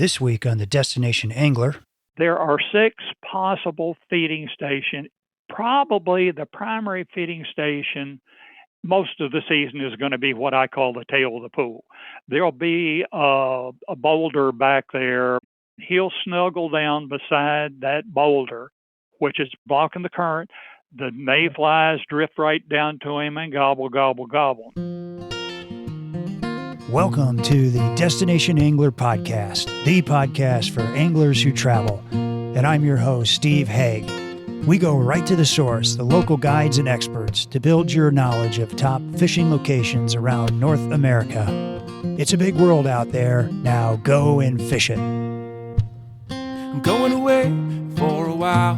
This week on the Destination Angler, There are 6 possible feeding stations. Probably the primary feeding station most of the season is going to be what I call the tail of the pool. There'll be a boulder back there. He'll snuggle down beside that boulder, which is blocking the current. The mayflies drift right down to him and gobble, gobble, gobble. welcome to the Destination Angler Podcast, the podcast for anglers who travel. And I'm your host, Steve Haig. We go right to the source, the local guides and experts, to build your knowledge of top fishing locations around North America. It's a big world out there. Now go and fish it. I'm going away for a while,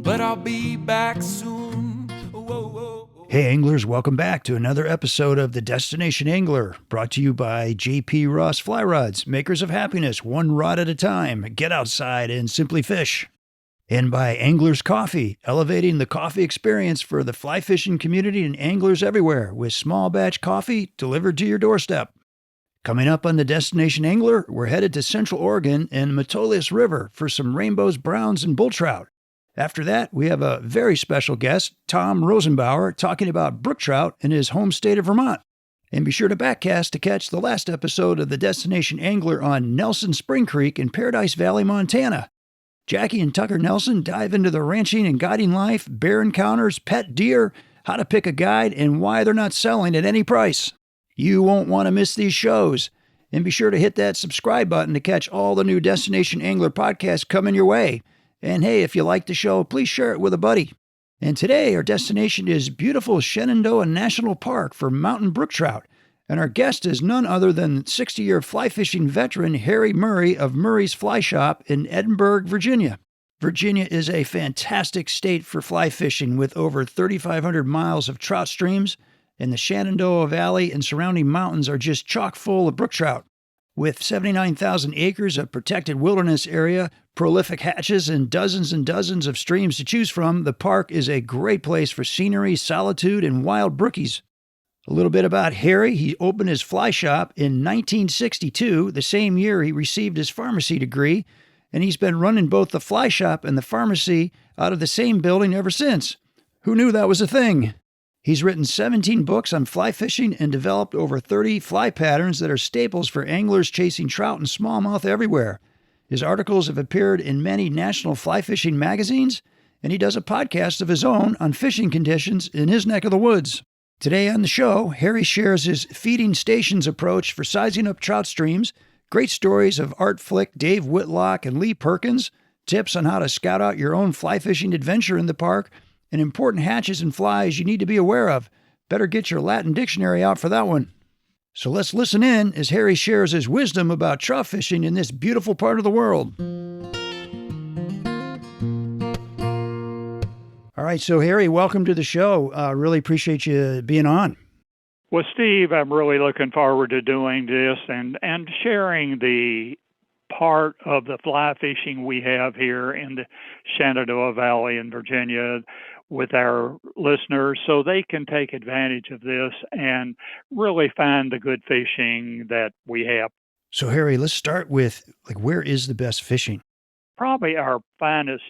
but I'll be back soon. Whoa, whoa, whoa. Hey anglers, welcome back to another episode of the Destination Angler, brought to you by J.P. Ross Fly Rods, makers of happiness, one rod at a time. Get outside and simply fish. And by Anglers Coffee, elevating the coffee experience for the fly fishing community and anglers everywhere with small batch coffee delivered to your doorstep. Coming up on the Destination Angler, we're headed to Central Oregon and Metolius River for some rainbows, browns, and bull trout. After that, we have a very special guest, Tom Rosenbauer, talking about brook trout in his home state of Vermont. And be sure to backcast to catch the last episode of the Destination Angler on Nelson Spring Creek in Paradise Valley, Montana. Jackie and Tucker Nelson dive into the ranching and guiding life, bear encounters, pet deer, how to pick a guide, and why they're not selling at any price. You won't want to miss these shows. And be sure to hit that subscribe button to catch all the new Destination Angler podcasts coming your way. And hey, if you like the show, please share it with a buddy. And today, our destination is beautiful Shenandoah National Park for mountain brook trout. And our guest is none other than 60-year fly fishing veteran Harry Murray of Murray's Fly Shop in Edinburg, Virginia. Virginia is a fantastic state for fly fishing with over 3,500 miles of trout streams, and the Shenandoah Valley and surrounding mountains are just chock full of brook trout. With 79,000 acres of protected wilderness area, prolific hatches, and dozens of streams to choose from, the park is a great place for scenery, solitude, and wild brookies. A little bit about Harry. He opened his fly shop in 1962, the same year he received his pharmacy degree, and he's been running both the fly shop and the pharmacy out of the same building ever since. Who knew that was a thing? He's written 17 books on fly fishing and developed over 30 fly patterns that are staples for anglers chasing trout and smallmouth everywhere. His articles have appeared in many national fly fishing magazines, and he does a podcast of his own on fishing conditions in his neck of the woods. Today on the show, Harry shares his feeding stations approach for sizing up trout streams, great stories of art flick Dave Whitlock and Lee Perkins, tips on how to scout out your own fly fishing adventure in the park, and important hatches and flies you need to be aware of. Better get your Latin dictionary out for that one. So let's listen in as Harry shares his wisdom about trout fishing in this beautiful part of the world. All right, so Harry, welcome to the show. Really appreciate you being on. Well, Steve, I'm really looking forward to doing this and sharing the part of the fly fishing we have here in the Shenandoah Valley in Virginia with our listeners so they can take advantage of this and really find the good fishing that we have. So Harry, let's start with, where is the best fishing? Probably our finest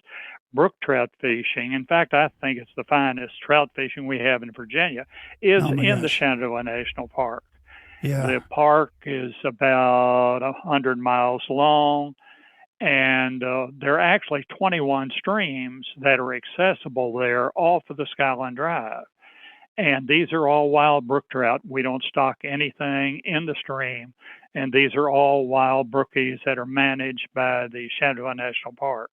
brook trout fishing. In fact, I think it's the finest trout fishing we have in Virginia is in the Shenandoah National Park. Yeah. The park is about 100 miles long, and there are actually 21 streams that are accessible there off of the Skyline Drive. And these are all wild brook trout. We don't stock anything in the stream, and these are all wild brookies that are managed by the Shenandoah National Park.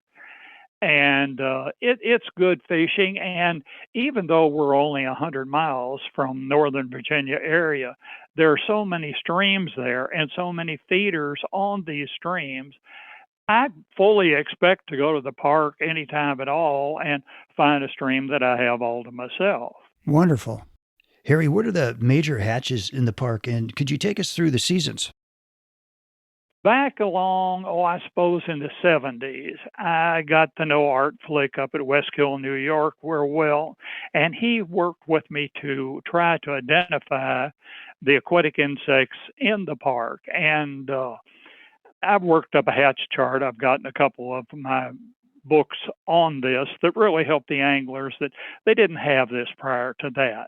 And it's good fishing. And even though we're only 100 miles from Northern Virginia area, there are so many streams there and so many feeders on these streams. I fully expect to go to the park anytime at all and find a stream that I have all to myself. Wonderful. Harry, what are the major hatches in the park, and could you take us through the seasons? Back along, I suppose in the 70s, I got to know Art Flick up at Westkill, New York, and he worked with me to try to identify the aquatic insects in the park. And I've worked up a hatch chart. I've gotten a couple of my books on this that really help the anglers that they didn't have this prior to that.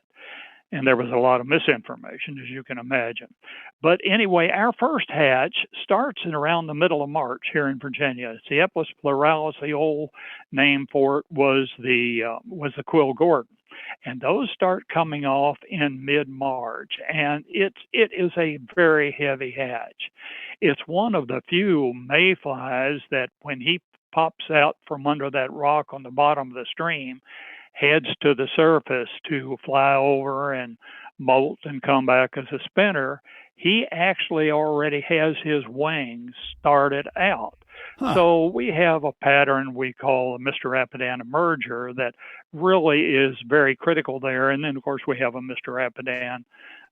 And there was a lot of misinformation, as you can imagine. But anyway, our first hatch starts in around the middle of March here in Virginia. It's the Eplis pleuralis. The old name for it was the quill Gordon, and those start coming off in mid-March. And it is a very heavy hatch. It's one of the few mayflies that when he pops out from under that rock on the bottom of the stream, heads to the surface to fly over and molt and come back as a spinner, he actually already has his wings started out. Huh. So we have a pattern we call a Mr. Rapidan emerger that really is very critical there. And then, of course, we have a Mr. Rapidan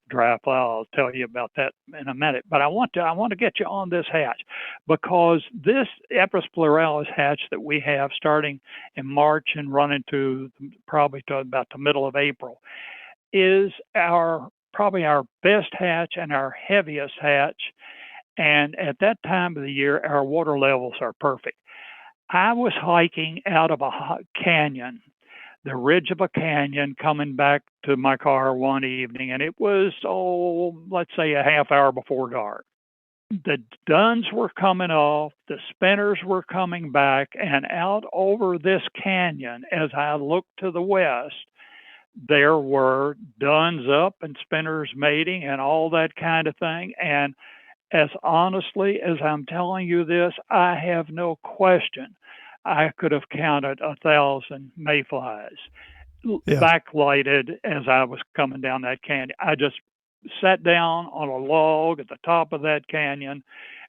dry fly. I'll tell you about that in a minute. But I want to get you on this hatch because this Eplis pleuralis hatch that we have starting in March and running to probably to about the middle of April is probably our best hatch and our heaviest hatch. And at that time of the year, our water levels are perfect. I was hiking out of a canyon, the ridge of a canyon, coming back to my car one evening, and it was, let's say a half hour before dark. The duns were coming off, the spinners were coming back, and out over this canyon, as I looked to the west, there were duns up and spinners mating and all that kind of thing. And as honestly as I'm telling you this, I have no question I could have counted 1,000 mayflies backlighted as I was coming down that canyon. I just sat down on a log at the top of that canyon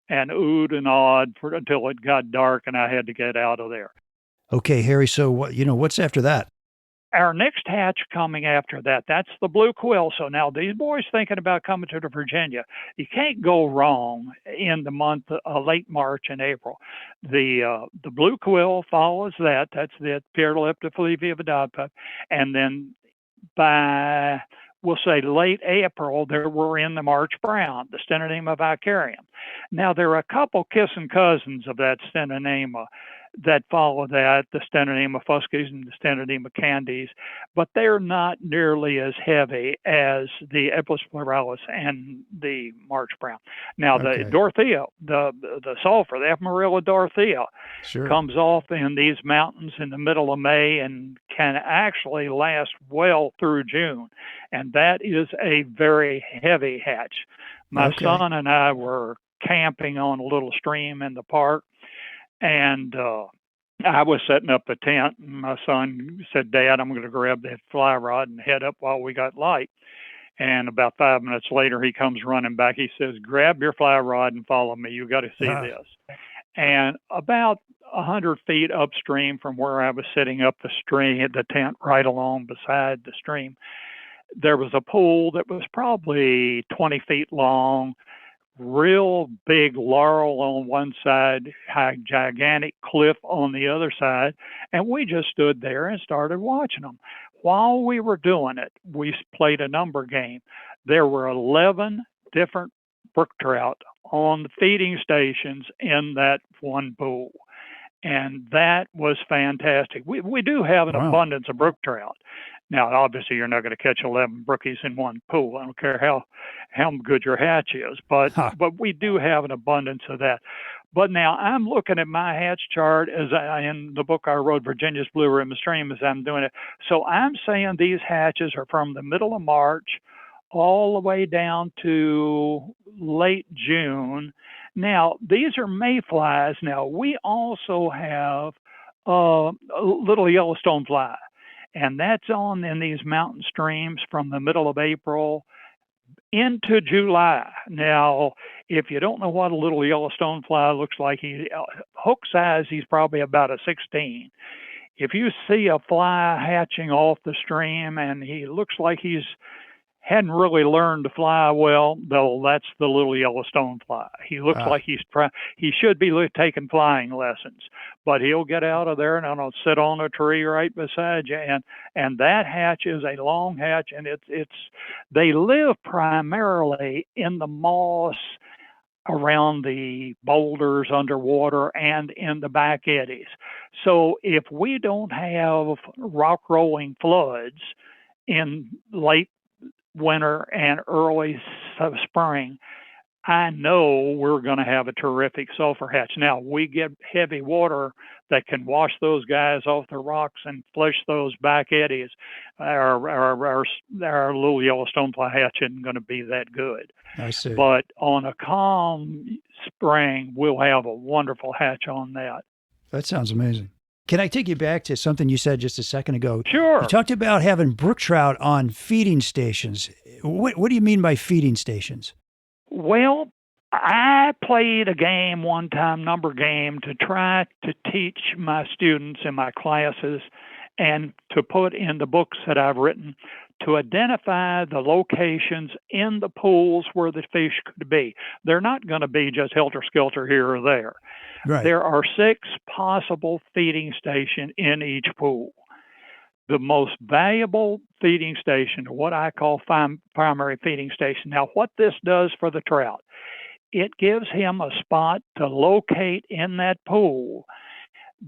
and oohed and awed until it got dark and I had to get out of there. Okay, Harry. So what's after that? Our next hatch coming after that, that's the blue quill. So now these boys thinking about coming to Virginia, you can't go wrong in the month late March and April. The blue quill follows that. That's the Pieroleptophlebia dodpup. And then by, we'll say, late April, there we're in the March brown, the Stenonema vicarium. Now, there are a couple kissing cousins of that Stenonema that follow that, the Stenonema fuscus and the Stenonema candies, but they're not nearly as heavy as the Eplis pleuralis and the March brown. Now, the Dorothea, the sulfur, the Amarilla Dorothea, comes off in these mountains in the middle of May and can actually last well through June, and that is a very heavy hatch. My son and I were camping on a little stream in the park, and I was setting up the tent, and my son said, "Dad, I'm going to grab that fly rod and head up while we got light." And about 5 minutes later, he comes running back. He says, "Grab your fly rod and follow me. You got to see this." And about 100 feet upstream from where I was sitting up the stream, the tent right along beside the stream, there was a pool that was probably 20 feet long, real big laurel on one side, gigantic cliff on the other side, and we just stood there and started watching them. While we were doing it, we played a number game. There were 11 different brook trout on the feeding stations in that one pool, and that was fantastic. We do have an abundance of brook trout. Now, obviously, you're not going to catch 11 brookies in one pool. I don't care how good your hatch is, but we do have an abundance of that. But now I'm looking at my hatch chart as in the book I wrote, Virginia's Blue Ribbon Stream, as I'm doing it. So I'm saying these hatches are from the middle of March all the way down to late June. Now, these are mayflies. Now, we also have a little Yellowstone fly. And that's on in these mountain streams from the middle of April into July. Now, if you don't know what a little Yellowstone fly looks like, hook size, he's probably about a 16. If you see a fly hatching off the stream and he looks like he's hadn't really learned to fly well, though that's the little yellow stonefly. He looks Ah, like he should be taking flying lessons, but he'll get out of there and I'll sit on a tree right beside you. And that hatch is a long hatch, and they live primarily in the moss around the boulders underwater and in the back eddies. So if we don't have rock rolling floods in late winter and early spring, I know we're going to have a terrific sulfur hatch. Now, we get heavy water that can wash those guys off the rocks and flush those back eddies. Our little yellow stonefly hatch isn't going to be that good. I see. But on a calm spring, we'll have a wonderful hatch on that. That sounds amazing. Can I take you back to something you said just a second ago? Sure. You talked about having brook trout on feeding stations. What do you mean by feeding stations? Well, I played a game one time, number game, to try to teach my students in my classes and to put in the books that I've written to identify the locations in the pools where the fish could be. They're not going to be just helter-skelter here or there. Right. There are 6 possible feeding stations in each pool. The most valuable feeding station, what I call primary feeding station. Now, what this does for the trout, it gives him a spot to locate in that pool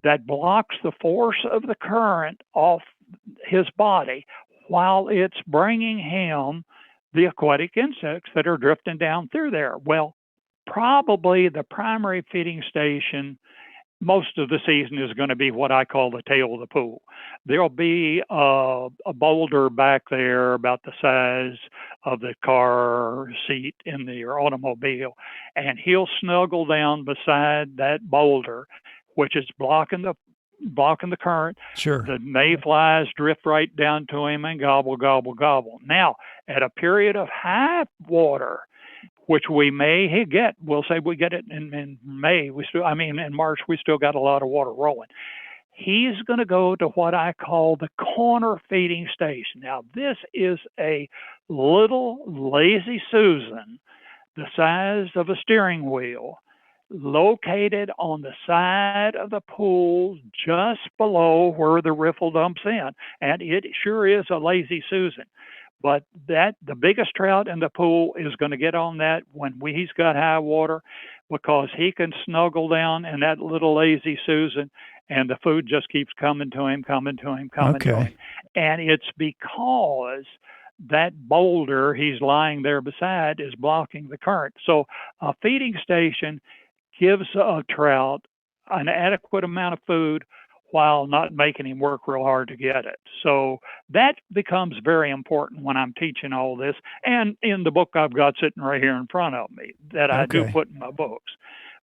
that blocks the force of the current off his body while it's bringing him the aquatic insects that are drifting down through there. Well, probably the primary feeding station most of the season is going to be what I call the tail of the pool. There'll be a boulder back there about the size of the car seat in your automobile, and he'll snuggle down beside that boulder, which is blocking the current. Sure. The mayflies drift right down to him and gobble, gobble, gobble. Now, at a period of high water, which we may get, we'll say we get it in May. In March, we still got a lot of water rolling. He's going to go to what I call the corner feeding station. Now, this is a little lazy Susan, the size of a steering wheel, located on the side of the pool just below where the riffle dumps in. And it sure is a lazy Susan. But the biggest trout in the pool is going to get on that when he's got high water, because he can snuggle down in that little lazy Susan, and the food just keeps coming to him. Okay. And it's because that boulder he's lying there beside is blocking the current. So a feeding station gives a trout an adequate amount of food while not making him work real hard to get it. So that becomes very important when I'm teaching all this. And in the book I've got sitting right here in front of me that I do Okay. put in my books.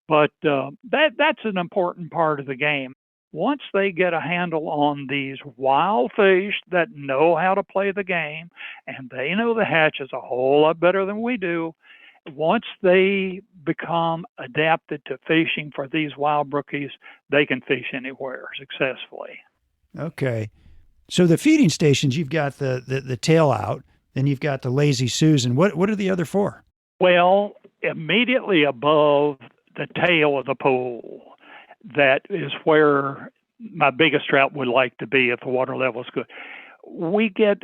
But that's an important part of the game. Once they get a handle on these wild fish that know how to play the game, and they know the hatch is a whole lot better than we do, once they become adapted to fishing for these wild brookies, they can fish anywhere successfully. Okay. So the feeding stations, you've got the tail out, then you've got the lazy Susan. What are the other 4? Well, immediately above the tail of the pool, that is where my biggest trout would like to be if the water level is good. We get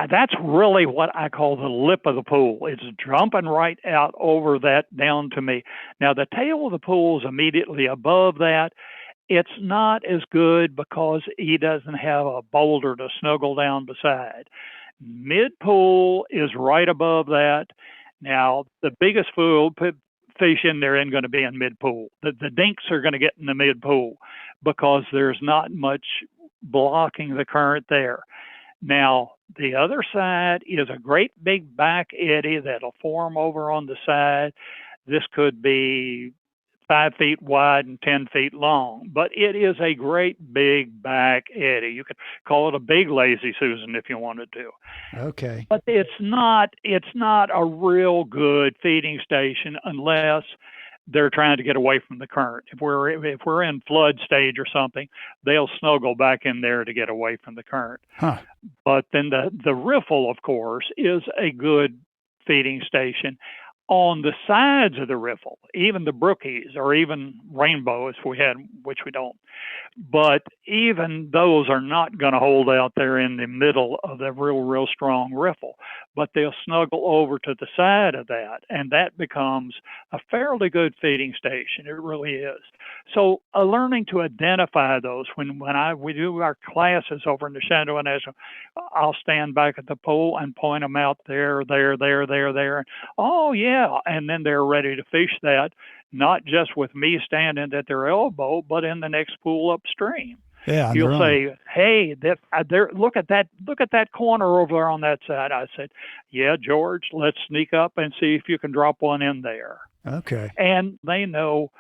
that's really what I call the lip of the pool. It's jumping right out over that down to me. Now, the tail of the pool is immediately above that. It's not as good because he doesn't have a boulder to snuggle down beside. Mid-pool is right above that. Now, the biggest fish in there ain't going to be in mid-pool. The dinks are going to get in the mid-pool because there's not much blocking the current there. Now, the other side is a great big back eddy that'll form over on the side. This could be 5 feet wide and 10 feet long, but it is a great big back eddy. You could call it a big lazy Susan if you wanted to. Okay. But it's not a real good feeding station unless they're trying to get away from the current. If we're in flood stage or something, they'll snuggle back in there to get away from the current. Huh. But then the riffle, of course, is a good feeding station. On the sides of the riffle, even the brookies or even rainbow, if we had, which we don't, but even those are not going to hold out there in the middle of the real strong riffle, but they'll snuggle over to the side of that, and that becomes a fairly good feeding station. It really is. So learning to identify those when we do our classes over in the Shenandoah National, I'll stand back at the pool and point them out there. Oh yeah, and then they're ready to fish that, not just with me standing at their elbow, but in the next pool upstream. Yeah, on their You'll own. say, "Hey, look at that corner over there on that side." I said, "Yeah, George, let's sneak up and see if you can drop one in there." Okay. And they know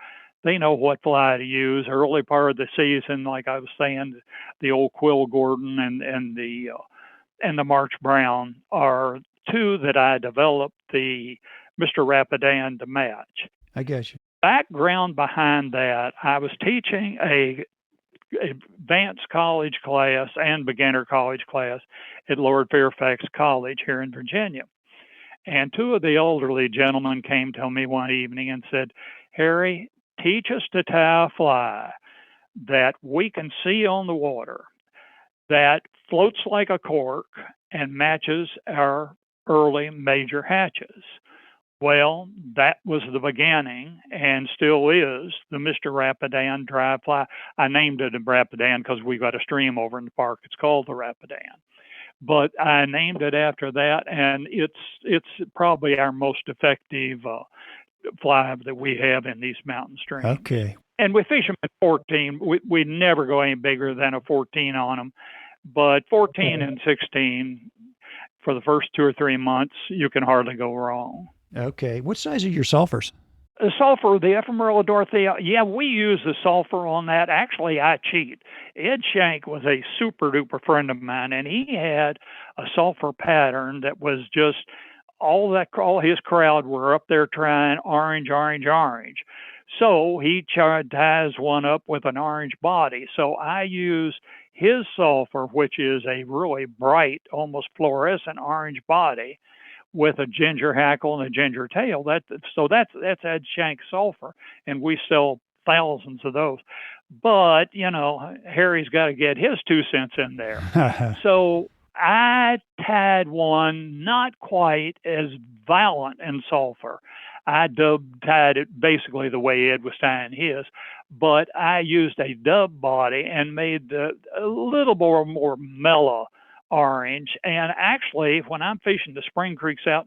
what fly to use. Early part of the season, like I was saying, the old Quill Gordon and the March Brown are two that I developed the Mr. Rapidan to match. I get you. Background behind that, I was teaching a advanced college class and beginner college class at Lord Fairfax College here in Virginia. And two of the elderly gentlemen came to me one evening and said, "Harry, teach us to tie a fly that we can see on the water, that floats like a cork and matches our early major hatches." Well, that was the beginning and still is the Mr. Rapidan dry fly. I named it a Rapidan because we've got a stream over in the park. It's called the Rapidan. But I named it after that, and it's probably our most effective fly that we have in these mountain streams. Okay. And we fish them at 14. We never go any bigger than a 14 on them. But 14 and 16, for the first 2 or 3 months, you can hardly go wrong. Okay. What size are your sulfurs? The sulfur, the Ephemerella Dorothea, yeah, we use the sulfur on that. Actually, I cheat. Ed Shank was a super duper friend of mine, and he had a sulfur pattern that was just all his crowd were up there trying orange. So he ties one up with an orange body. So I use his sulfur, which is a really bright, almost fluorescent orange body, with a ginger hackle and a ginger tail. That's Ed Shank sulfur, and we sell thousands of those. But Harry's got to get his 2 cents in there. So I tied one not quite as violent in sulfur. I tied it basically the way Ed was tying his, but I used a dub body and made a little more mellow orange. And actually, when I'm fishing the spring creeks out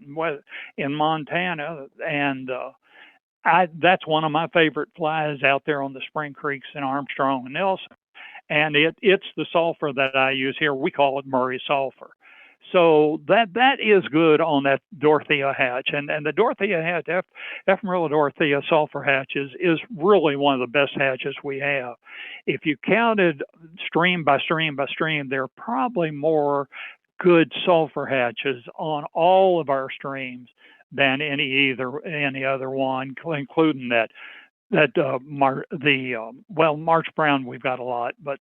in Montana, and that's one of my favorite flies out there on the spring creeks in Armstrong and Nelson. And it's the sulfur that I use here. We call it Murray sulfur. So that is good on that Dorothea hatch. And the Dorothea hatch, Ephemerella Dorothea sulfur hatches, is really one of the best hatches we have. If you counted stream by stream by stream, there are probably more good sulfur hatches on all of our streams than any other one, including March Brown. We've got a lot, but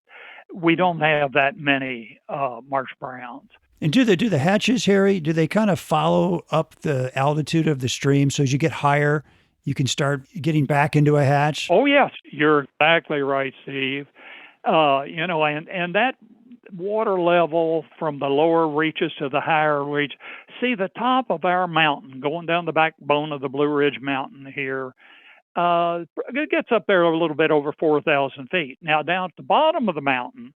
we don't have that many March Browns. And do the hatches, Harry, do they kind of follow up the altitude of the stream? So as you get higher, you can start getting back into a hatch? Oh, yes. You're exactly right, Steve. And that water level from the lower reaches to the higher reach. See, the top of our mountain, going down the backbone of the Blue Ridge Mountain here, it gets up there a little bit over 4,000 feet. Now, down at the bottom of the mountain,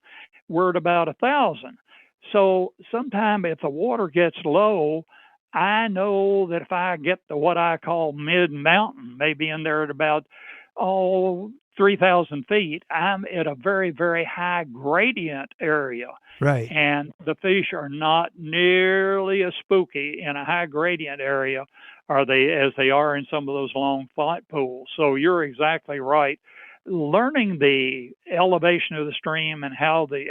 we're at about 1,000. So sometime if the water gets low, I know that if I get to what I call mid-mountain, maybe in there at about 3,000 feet, I'm at a very, very high gradient area. Right. And the fish are not nearly as spooky in a high gradient area as they are in some of those long flight pools. So you're exactly right. Learning the elevation of the stream and how they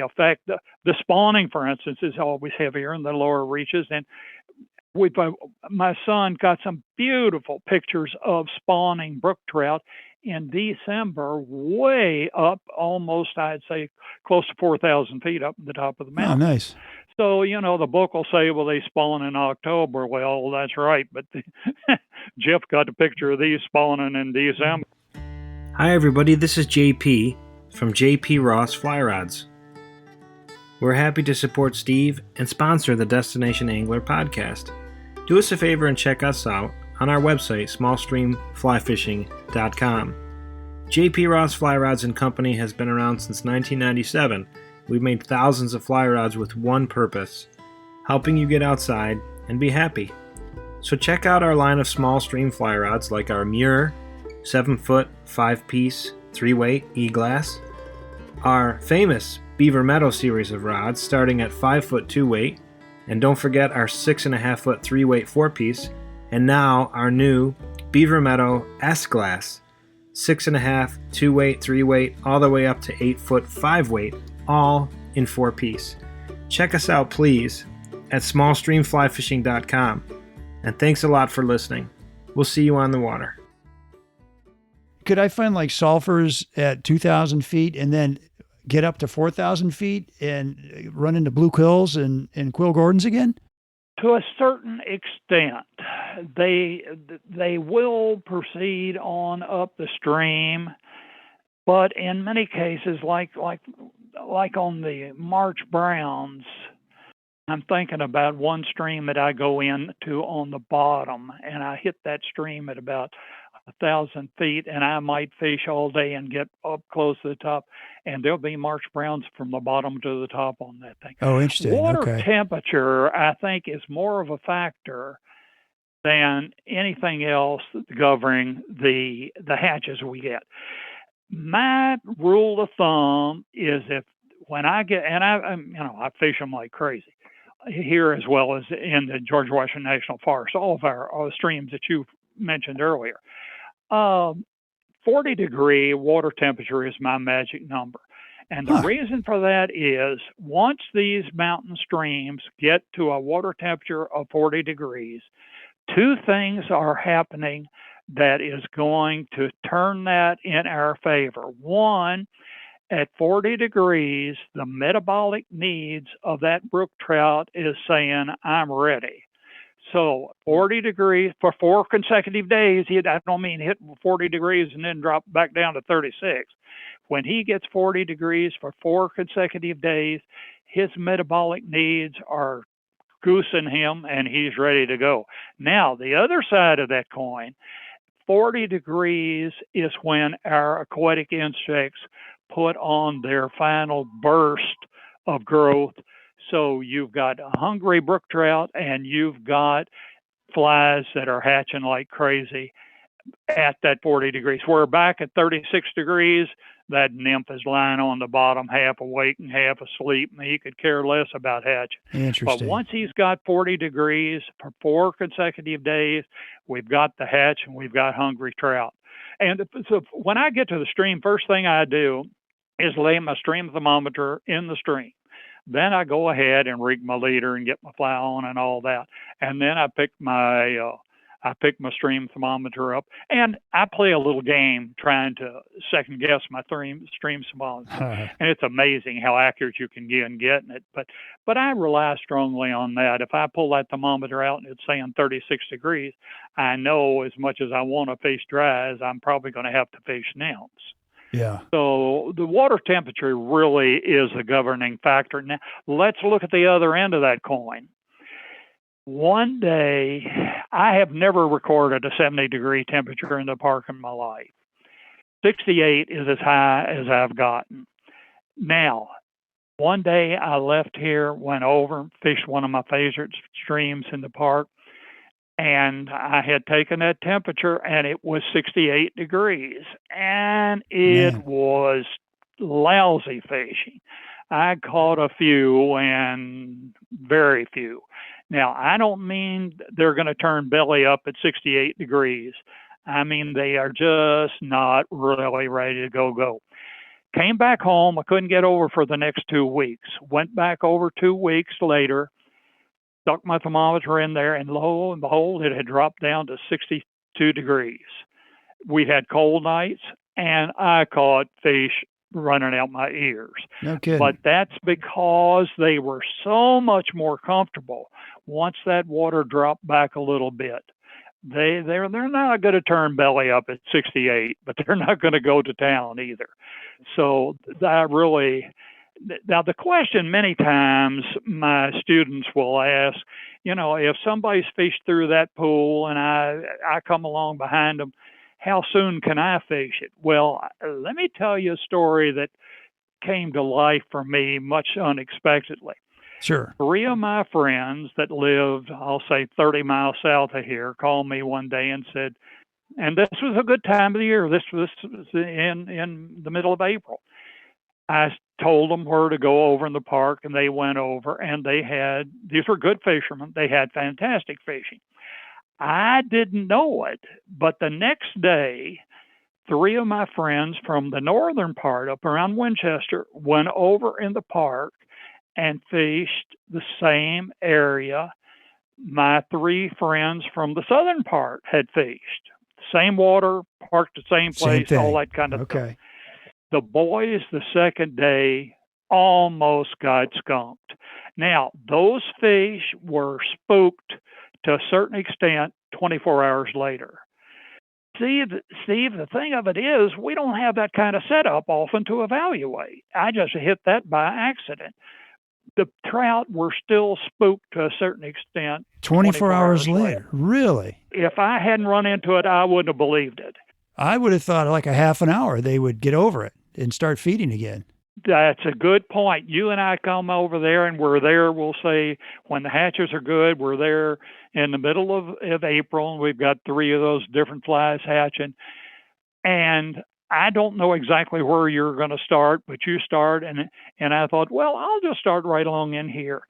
affect the spawning, for instance, is always heavier in the lower reaches. And We've my son got some beautiful pictures of spawning brook trout in December, way up, almost I'd say close to 4,000 feet up at the top of the Oh, mountain. nice. So the book will say, "Well, they spawn in October." Well, that's right, but Jeff got a picture of these spawning in December. Hi everybody, this is JP from JP Ross Fly Rods. We're happy to support Steve and sponsor the Destination Angler podcast. Do us a favor and check us out on our website, smallstreamflyfishing.com. JP Ross Fly Rods and Company has been around since 1997. We've made thousands of fly rods with one purpose, helping you get outside and be happy. So check out our line of small stream fly rods like our Muir 7-foot, 5-piece, 3-weight E-glass, our famous Beaver Meadow series of rods starting at 5-foot 2-weight, and don't forget our 6.5-foot 3-weight 4-piece, and now our new Beaver Meadow S-glass, 6.5, 2-weight, 3-weight, all the way up to 8-foot 5-weight, all in 4-piece. Check us out, please, at smallstreamflyfishing.com. And thanks a lot for listening. We'll see you on the water. Could I find like sulfurs at 2,000 feet and then get up to 4,000 feet and run into Blue Quills and Quill Gordons again? To a certain extent, they will proceed on up the stream, but in many cases, like on the March Browns, I'm thinking about one stream that I go into on the bottom, and I hit that stream at about 1,000 feet, and I might fish all day and get up close to the top, and there'll be March Browns from the bottom to the top on that thing. Oh, interesting. Water Okay. temperature, I think, is more of a factor than anything else governing the hatches we get. My rule of thumb is when I get, and I fish them like crazy here as well as in the George Washington National Forest, all of our streams that you mentioned earlier. 40-degree water temperature is my magic number. And the reason for that is once these mountain streams get to a water temperature of 40 degrees, two things are happening that is going to turn that in our favor. One, at 40 degrees, the metabolic needs of that brook trout is saying, I'm ready. So 40 degrees for 4 consecutive days, I don't mean hit 40 degrees and then drop back down to 36. When he gets 40 degrees for 4 consecutive days, his metabolic needs are goosing him and he's ready to go. Now, the other side of that coin, 40 degrees is when our aquatic insects put on their final burst of growth. So you've got a hungry brook trout and you've got flies that are hatching like crazy at that 40 degrees. We're back at 36 degrees. That nymph is lying on the bottom, half awake and half asleep, and he could care less about hatching. Interesting. But once he's got 40 degrees for 4 consecutive days, we've got the hatch and we've got hungry trout. And so when I get to the stream, first thing I do is lay my stream thermometer in the stream. Then I go ahead and rig my leader and get my fly on and all that. And then I pick my stream thermometer up, and I play a little game trying to second guess my stream thermometer. And it's amazing how accurate you can get in getting it. But I rely strongly on that. If I pull that thermometer out and it's saying 36 degrees, I know as much as I want to fish dry, I'm probably going to have to fish nymphs. Yeah. So the water temperature really is a governing factor. Now, let's look at the other end of that coin. One day, I have never recorded a 70-degree temperature in the park in my life. 68 is as high as I've gotten. Now, one day I left here, went over, fished one of my favorite streams in the park, and I had taken that temperature, and it was 68 degrees, and it was lousy fishing. I caught a few and very few. Now, I don't mean they're going to turn belly up at 68 degrees. I mean, they are just not really ready to go. Came back home. I couldn't get over for the next 2 weeks. Went back over 2 weeks later. stuck my thermometer in there, and lo and behold, it had dropped down to 62 degrees. We had cold nights, and I caught fish running out my ears. No kidding. But that's because they were so much more comfortable once that water dropped back a little bit. They're not going to turn belly up at 68, but they're not going to go to town either. So now the question many times my students will ask, if somebody's fished through that pool and I come along behind them, how soon can I fish it? Well, let me tell you a story that came to life for me much unexpectedly. Sure. 3 of my friends that lived, I'll say 30 miles south of here, called me one day and said, and this was a good time of the year. This was in the middle of April. I told them where to go over in the park, and they went over, and these were good fishermen. They had fantastic fishing. I didn't know it, but the next day, 3 of my friends from the northern part up around Winchester went over in the park and fished the same area my 3 friends from the southern part had fished. Same water, parked the same place, all that kind of stuff. The boys the second day almost got skunked. Now, those fish were spooked to a certain extent 24 hours later. Steve, the thing of it is, we don't have that kind of setup often to evaluate. I just hit that by accident. The trout were still spooked to a certain extent 24 hours later. Really? If I hadn't run into it, I wouldn't have believed it. I would have thought like a half an hour they would get over it and start feeding again. That's a good point. You and I come over there, and we're there, we'll say, when the hatches are good. We're there in the middle of April, and we've got 3 of those different flies hatching. And I don't know exactly where you're going to start, but you start, and I thought, well, I'll just start right along in here.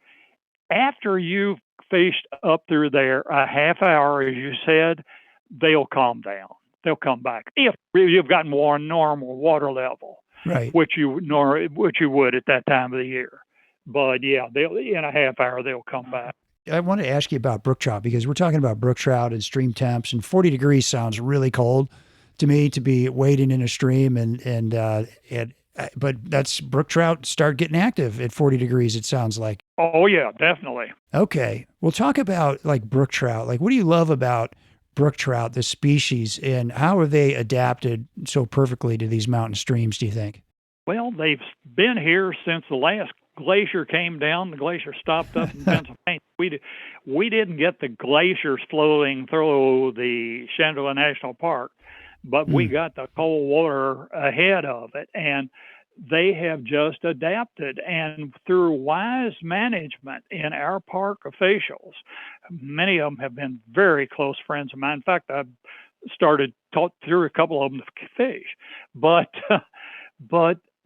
After you've fished up through there a half hour, as you said, they'll calm down. They'll come back if you've got more normal water level, right? Which you would at that time of the year. But yeah, in a half hour they'll come back. I want to ask you about brook trout because we're talking about brook trout and stream temps, and 40 degrees sounds really cold to me to be wading in a stream, but that's brook trout start getting active at 40 degrees. It sounds like. Oh yeah, definitely. Okay, we'll talk about like brook trout. Like, what do you love about brook trout, the species, and how have they adapted so perfectly to these mountain streams, do you think? Well, they've been here since the last glacier came down. The glacier stopped up in Pennsylvania. We didn't get the glaciers flowing through the Shenandoah National Park, but we got the cold water ahead of it, and they have just adapted. And through wise management in our park officials, many of them have been very close friends of mine. In fact, I've taught through a couple of them to fish, but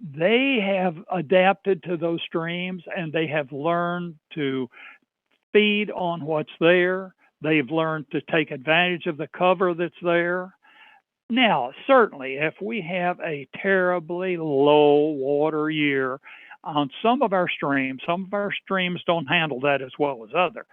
they have adapted to those streams, and they have learned to feed on what's there. They've learned to take advantage of the cover that's there. Now, certainly, if we have a terribly low water year on some of our streams don't handle that as well as others.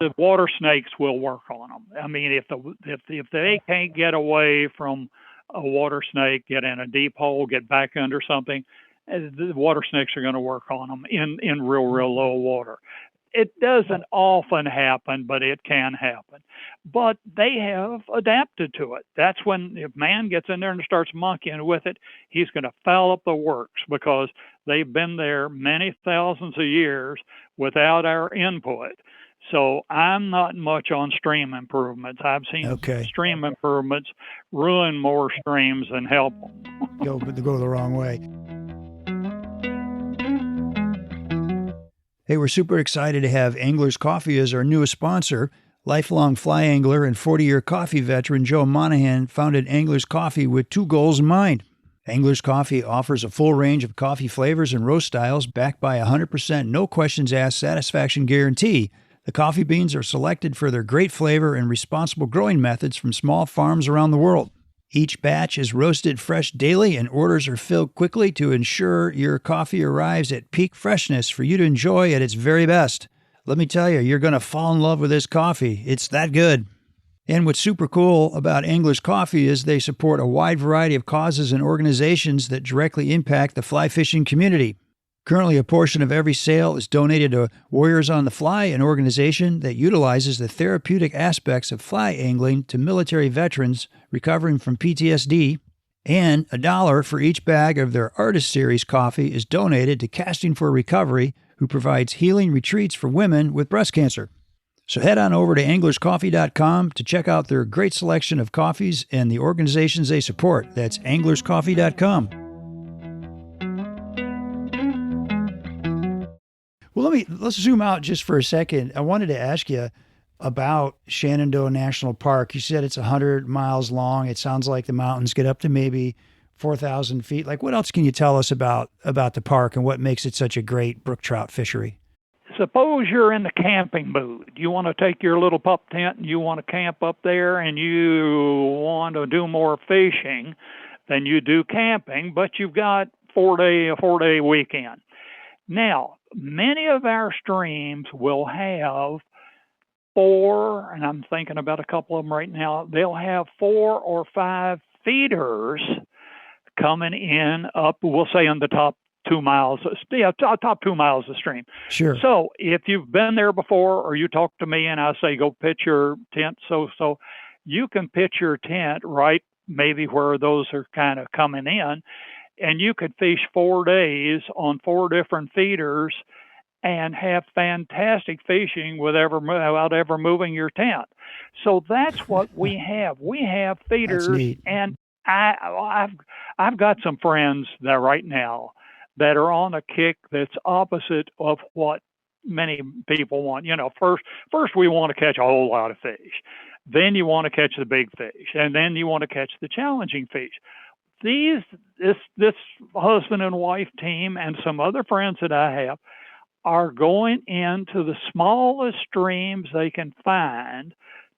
The water snakes will work on them. I mean, if they can't get away from a water snake, get in a deep hole, get back under something, the water snakes are going to work on them in real low water. It doesn't often happen, but it can happen. But they have adapted to it. That's when if man gets in there and starts monkeying with it, he's going to foul up the works because they've been there many thousands of years without our input. So I'm not much on stream improvements. I've seen stream improvements ruin more streams than help them. Go the wrong way. Hey, we're super excited to have Angler's Coffee as our newest sponsor. Lifelong fly angler and 40-year coffee veteran Joe Monahan founded Angler's Coffee with 2 goals in mind. Angler's Coffee offers a full range of coffee flavors and roast styles backed by a 100% no questions asked satisfaction guarantee. The coffee beans are selected for their great flavor and responsible growing methods from small farms around the world. Each batch is roasted fresh daily, and orders are filled quickly to ensure your coffee arrives at peak freshness for you to enjoy at its very best. Let me tell you, you're going to fall in love with this coffee. It's that good. And what's super cool about Angler's Coffee is they support a wide variety of causes and organizations that directly impact the fly fishing community. Currently, a portion of every sale is donated to Warriors on the Fly, an organization that utilizes the therapeutic aspects of fly angling to military veterans recovering from PTSD. And $1 for each bag of their Artist Series coffee is donated to Casting for Recovery, who provides healing retreats for women with breast cancer. So head on over to anglerscoffee.com to check out their great selection of coffees and the organizations they support. That's anglerscoffee.com. Well, let's zoom out just for a second. I wanted to ask you about Shenandoah National Park. You said it's 100 miles long. It sounds like the mountains get up to maybe 4,000 feet. Like, what else can you tell us about the park and what makes it such a great brook trout fishery? Suppose you're in the camping mood. You want to take your little pup tent and you want to camp up there and you want to do more fishing than you do camping, but you've got a four-day weekend. Now, many of our streams will have four, and I'm thinking about a couple of them right now, they'll have 4 or 5 feeders coming in up, we'll say on the top 2 miles, top 2 miles of stream. Sure. So if you've been there before or you talk to me and I say, go pitch your tent, so you can pitch your tent right maybe where those are kind of coming in, and you could fish 4 days on 4 different feeders and have fantastic fishing without ever moving your tent. So that's what we have. We have feeders, and I've got some friends that right now that are on a kick that's opposite of what many people want. You know, first we want to catch a whole lot of fish. Then you want to catch the big fish, and then you want to catch the challenging fish. This husband and wife team and some other friends that I have are going into the smallest streams they can find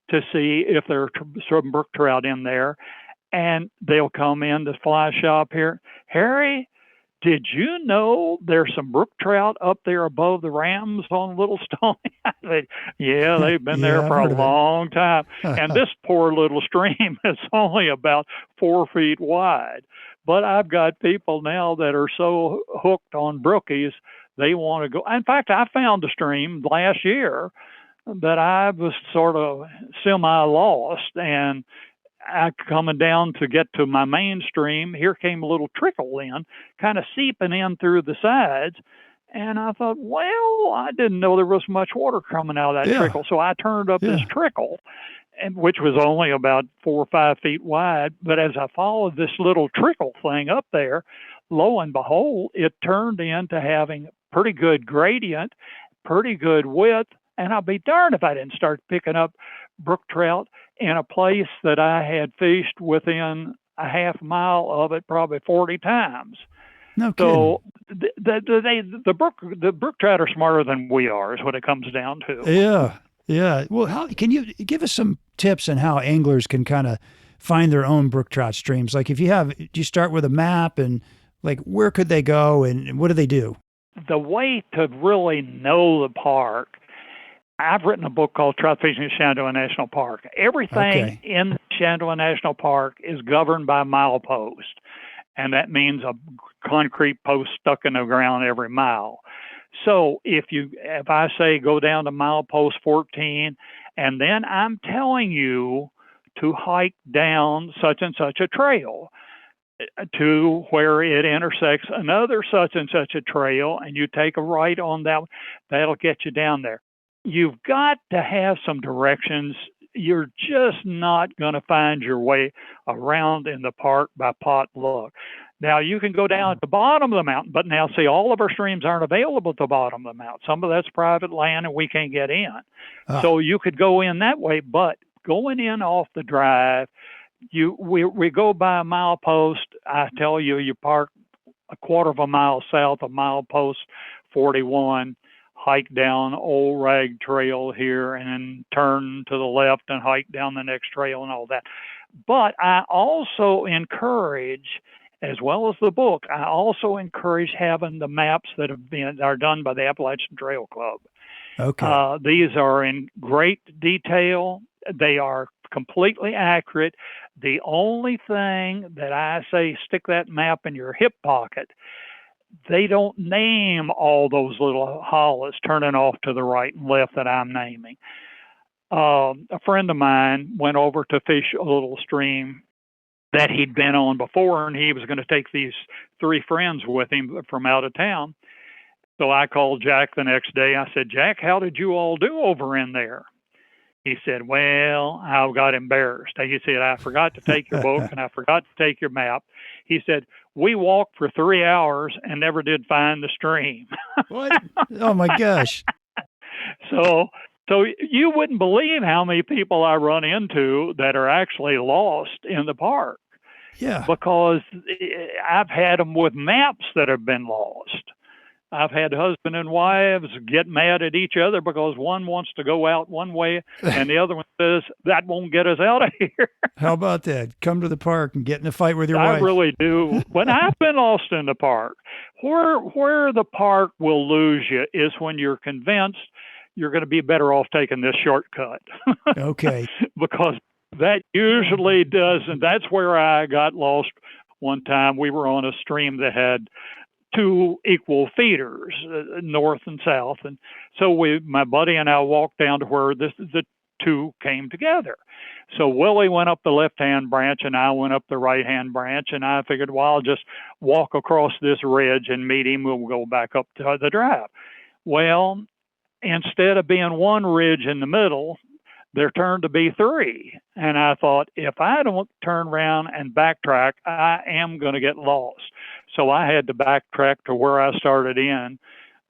to see if there are some brook trout in there, and they'll come in the fly shop here. Harry, did you know there's some brook trout up there above the rams on Little Stone? Yeah, they've been there for a long time. And this poor little stream is only about 4 feet wide. But I've got people now that are so hooked on brookies, they want to go. In fact, I found a stream last year that I was sort of semi-lost, and I coming down to get to my main stream, here came a little trickle in, kind of seeping in through the sides. And I thought, well, I didn't know there was much water coming out of that trickle. So I turned up this trickle, which was only about 4 or 5 feet wide. But as I followed this little trickle thing up there, lo and behold, it turned into having pretty good gradient, pretty good width. And I'll be darned if I didn't start picking up brook trout in a place that I had fished within a half mile of it probably 40 times. No kidding. So the brook trout are smarter than we are, is what it comes down to. Yeah. Well, how can you give us some tips on how anglers can kind of find their own brook trout streams? Like, do you start with a map, and like where could they go and what do they do? The way to really know the park, I've written a book called Trout Fishing at Shenandoah National Park. Everything in Shenandoah National Park is governed by milepost, and that means a concrete post stuck in the ground every mile. So if I say go down to milepost 14, and then I'm telling you to hike down such and such a trail to where it intersects another such and such a trail, and you take a right on that, that'll get you down there. You've got to have some directions. You're just not going to find your way around in the park by pot luck. Now, you can go down at the bottom of the mountain, but now, see, all of our streams aren't available at the bottom of the mountain. Some of that's private land, and we can't get in. So you could go in that way, but going in off the drive, we go by a milepost. I tell you, you park a quarter of a mile south of milepost 41, hike down Old Rag Trail here, and then turn to the left and hike down the next trail and all that. But I also encourage, as well as the book, I also encourage having the maps that are done by the Appalachian Trail Club. Okay. These are in great detail. They are completely accurate. The only thing that I say, stick that map in your hip pocket. They don't name all those little hollows turning off to the right and left that I'm naming. A friend of mine went over to fish a little stream that he'd been on before, and he was going to take these three friends with him from out of town. So I called Jack the next day. I said, Jack, how did you all do over in there? He said, well, I got embarrassed. He said, I forgot to take your book and I forgot to take your map. He said, we walked for 3 hours and never did find the stream. What? Oh my gosh. So you wouldn't believe how many people I run into that are actually lost in the park. Yeah. Because I've had them with maps that have been lost. I've had husband and wives get mad at each other because one wants to go out one way and the other one says, that won't get us out of here. How about that? Come to the park and get in a fight with your I wife. really do. When I've been lost in the park, where the park will lose you is when you're convinced you're going to be better off taking this shortcut. Okay. Because that usually does, and that's where I got lost one time. We were on a stream that had two equal feeders, north and south, and so my buddy and I walked down to where the two came together. So Willie went up the left-hand branch, and I went up the right-hand branch, and I figured, well, I'll just walk across this ridge and meet him. We'll go back up to the drive. Well, instead of being one ridge in the middle, there turned to be three. And I thought, if I don't turn around and backtrack, I am going to get lost. So I had to backtrack to where I started in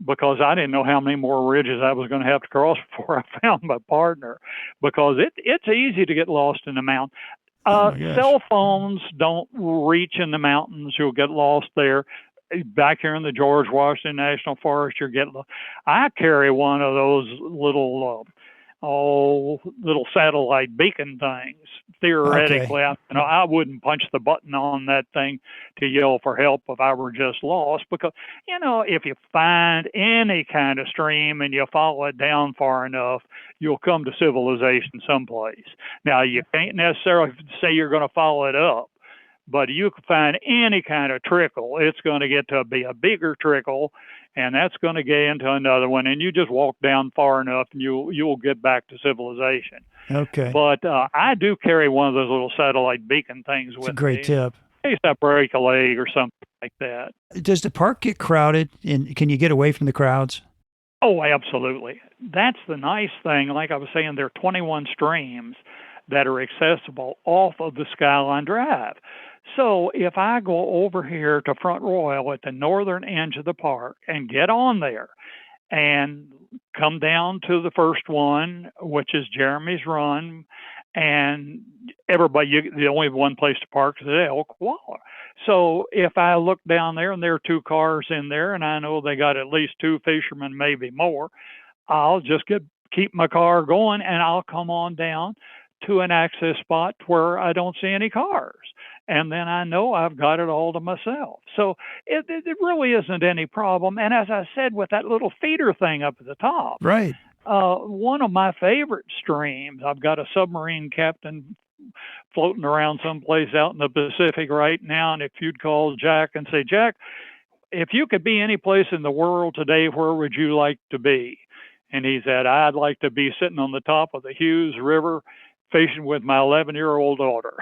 because I didn't know how many more ridges I was going to have to cross before I found my partner, because it's easy to get lost in the mountain. Cell phones don't reach in the mountains. You'll get lost there. Back here in the George Washington National Forest, you're getting. I carry one of those little satellite beacon things. Theoretically, Okay. I wouldn't punch the button on that thing to yell for help if I were just lost, because if you find any kind of stream and you follow it down far enough, you'll come to civilization someplace. Now, you can't necessarily say you're going to follow it up, but you can find any kind of trickle. It's going to get to be a bigger trickle, and that's going to get into another one. And you just walk down far enough, and you'll get back to civilization. Okay. But I do carry one of those little satellite beacon things with me. It's a great tip. In case I break a leg or something like that. Does the park get crowded, and can you get away from the crowds? Oh, absolutely. That's the nice thing. Like I was saying, there are 21 streams that are accessible off of the Skyline Drive. So if I go over here to Front Royal at the northern edge of the park and get on there and come down to the first one, which is Jeremy's Run, and the only one place to park is at Elk Waller. So if I look down there and there are two cars in there and I know they got at least two fishermen, maybe more, I'll just keep my car going and I'll come on down to an access spot where I don't see any cars. And then I know I've got it all to myself. So it really isn't any problem. And as I said, with that little feeder thing up at the top, Right. One of my favorite streams, I've got a submarine captain floating around someplace out in the Pacific right now. And if you'd call Jack and say, Jack, if you could be any place in the world today, where would you like to be? And he said, I'd like to be sitting on the top of the Hughes River fishing with my 11-year-old daughter.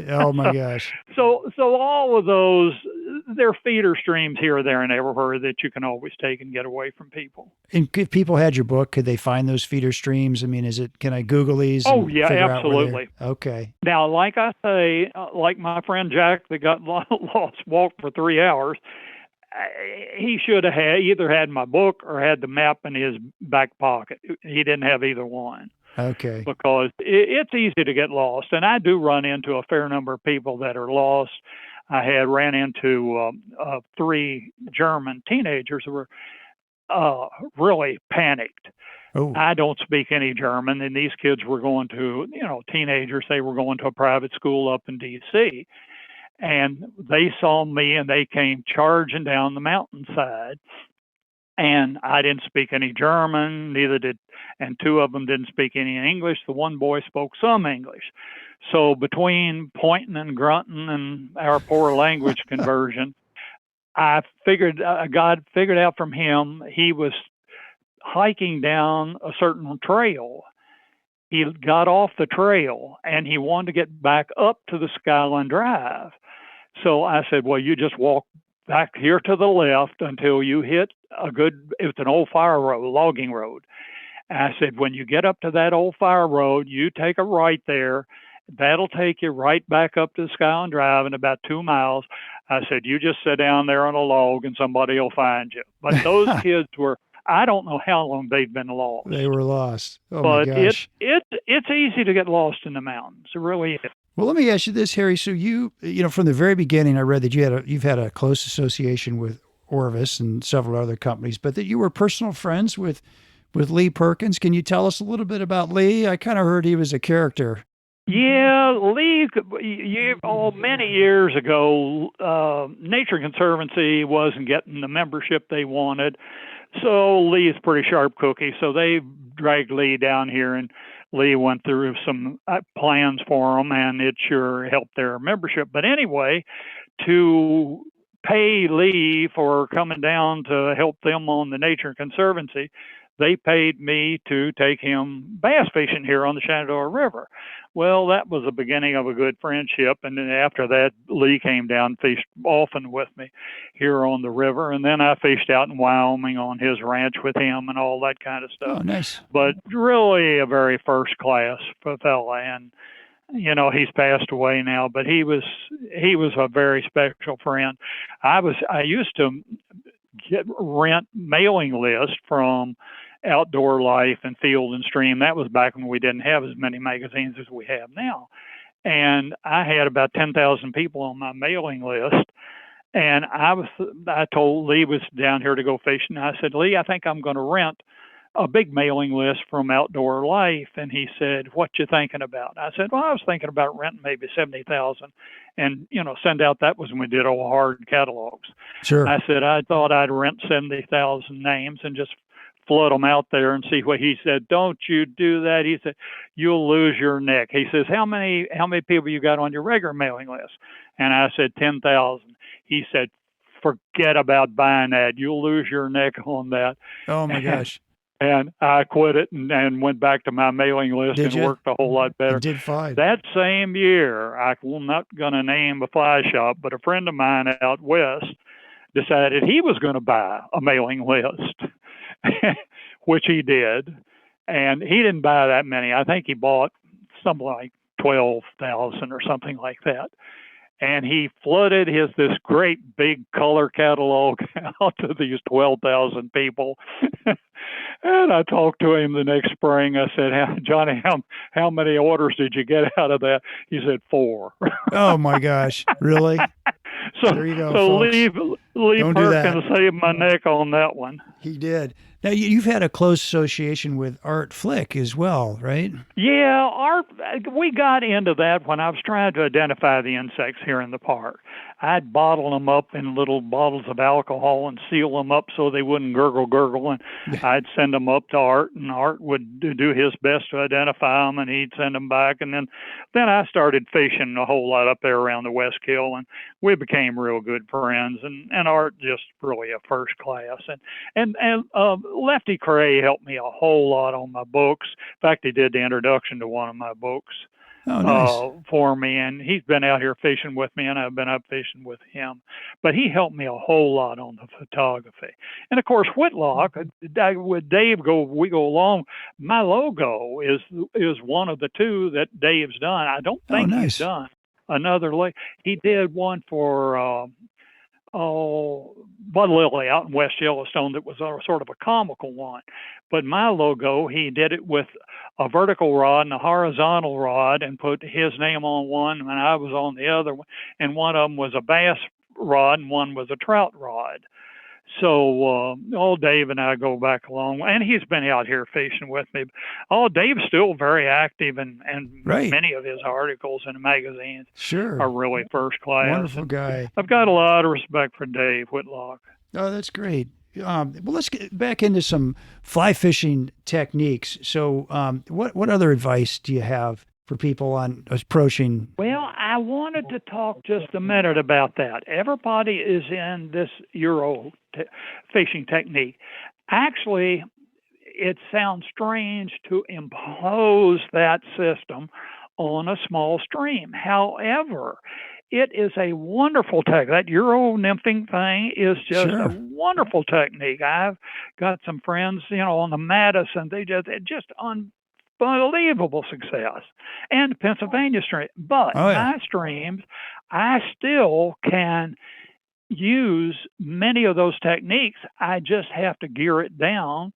Oh my gosh. So all of those, they're feeder streams here, there, and everywhere that you can always take and get away from people. And if people had your book, could they find those feeder streams? I mean, can I Google these? Oh, yeah, absolutely. Okay. Now, like I say, like my friend Jack that got lost, walked for 3 hours, he should have either had my book or had the map in his back pocket. He didn't have either one. Okay. Because it's easy to get lost. And I do run into a fair number of people that are lost. I had ran into 3 German teenagers who were really panicked. Oh. I don't speak any German, and these kids were going to, teenagers, they were going to a private school up in D.C., and they saw me, and they came charging down the mountainside. And I didn't speak any German, neither did, and two of them didn't speak any English. The one boy spoke some English. So between pointing and grunting and our poor language conversion, God figured out from him he was hiking down a certain trail. He got off the trail and he wanted to get back up to the Skyline Drive. So I said, well, you just walk back here to the left until you hit it's an old fire road, logging road. And I said, when you get up to that old fire road, you take a right there. That'll take you right back up to the Skyline Drive in about 2 miles. I said, you just sit down there on a log and somebody will find you. But those kids I don't know how long they've been lost. They were lost. Oh, but my gosh. It's easy to get lost in the mountains. It really is. Well, let me ask you this, Harry. So you know, from the very beginning, I read that you've had a close association with Orvis and several other companies, but that you were personal friends with Lee Perkins. Can you tell us a little bit about Lee? I kind of heard he was a character. Yeah, Lee, many years ago, Nature Conservancy wasn't getting the membership they wanted. So Lee's pretty sharp cookie. So they dragged Lee down here, and Lee went through some plans for them, and it sure helped their membership. But anyway, to pay Lee for coming down to help them on the Nature Conservancy, they paid me to take him bass fishing here on the Shenandoah River. Well, that was the beginning of a good friendship. And then after that, Lee came down and fished often with me here on the river. And then I fished out in Wyoming on his ranch with him and all that kind of stuff. Oh, nice. But really a very first class fella. And, you know, he's passed away now, but he was a very special friend. I used to rent mailing list from Outdoor Life and Field and Stream. That was back when we didn't have as many magazines as we have now. And I had about 10,000 people on my mailing list. And I told Lee was down here to go fishing. I said, Lee, I think I'm going to rent a big mailing list from Outdoor Life. And he said, what you thinking about? I said, well, I was thinking about renting maybe 70,000 and, you know, send out. That was when we did old hard catalogs. Sure. I said, I thought I'd rent 70,000 names and just flood them out there and see what he said. Don't you do that. He said, you'll lose your neck. He says, how many people you got on your regular mailing list? And I said, 10,000. He said, forget about buying that. You'll lose your neck on that. Oh my gosh. And I quit it and went back to my mailing list worked a whole lot better. You did fine. That same year, I'm not going to name a fly shop, but a friend of mine out west decided he was going to buy a mailing list, which he did. And he didn't buy that many. I think he bought something like 12,000 or something like that. And he flooded this great big color catalog out to these 12,000 people. And I talked to him the next spring. I said, Johnny, how many orders did you get out of that? He said 4. Oh my gosh. Really? So there you go. So folks. Lee Perkins saved my neck on that one. He did. Now, you've had a close association with Art Flick as well, right? Yeah, we got into that when I was trying to identify the insects here in the park. I'd bottle them up in little bottles of alcohol and seal them up so they wouldn't gurgle, and I'd send them up to Art, and Art would do his best to identify them, and he'd send them back. And then I started fishing a whole lot up there around the West Kill, and we became real good friends, and Art just really a first class. And Lefty Cray helped me a whole lot on my books. In fact, he did the introduction to one of my books for me, and he's been out here fishing with me, and I've been up fishing with him. But he helped me a whole lot on the photography. And of course, Whitlock, with Dave we go along. My logo is one of the two that Dave's done. I don't think he's done another. He did one for Bud Lilly out in West Yellowstone that was sort of a comical one. But my logo, he did it with a vertical rod and a horizontal rod and put his name on one and I was on the other one. And one of them was a bass rod and one was a trout rod. So Dave and I go back along, and he's been out here fishing with me. Dave's still very active, and many of his articles in the magazines are really first class. Wonderful guy. I've got a lot of respect for Dave Whitlock. Oh, that's great. well, let's get back into some fly fishing techniques. So, what other advice do you have for people on approaching? Well, I wanted to talk just a minute about that. Everybody is in this Euro fishing technique. Actually, it sounds strange to impose that system on a small stream. However, it is a wonderful technique. That Euro nymphing thing is just a Sure. wonderful technique. I've got some friends, on the Madison. Just unbelievable success, and the Pennsylvania stream. But Oh yeah. my streams, I still can use many of those techniques. I just have to gear it down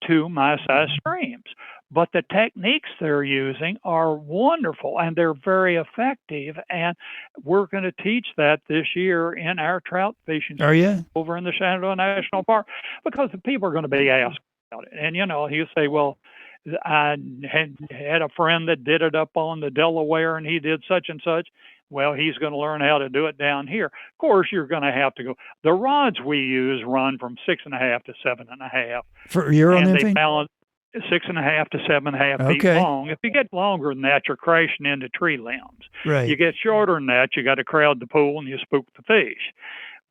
to my size streams. But the techniques they're using are wonderful and they're very effective. And we're going to teach that this year in our trout fishing Are you? over in the Shenandoah National Park because the people are going to be asked about it. And, he'll say, well, I had a friend that did it up on the Delaware and he did such and such. Well, he's going to learn how to do it down here. Of course, you're going to have to go. The rods we use run from 6.5 to 7.5, For Euro and they nymphing? balance 6.5 to 7.5 feet Okay. long. If you get longer than that, you're crashing into tree limbs. Right. You get shorter than that, you got to crowd the pool and you spook the fish.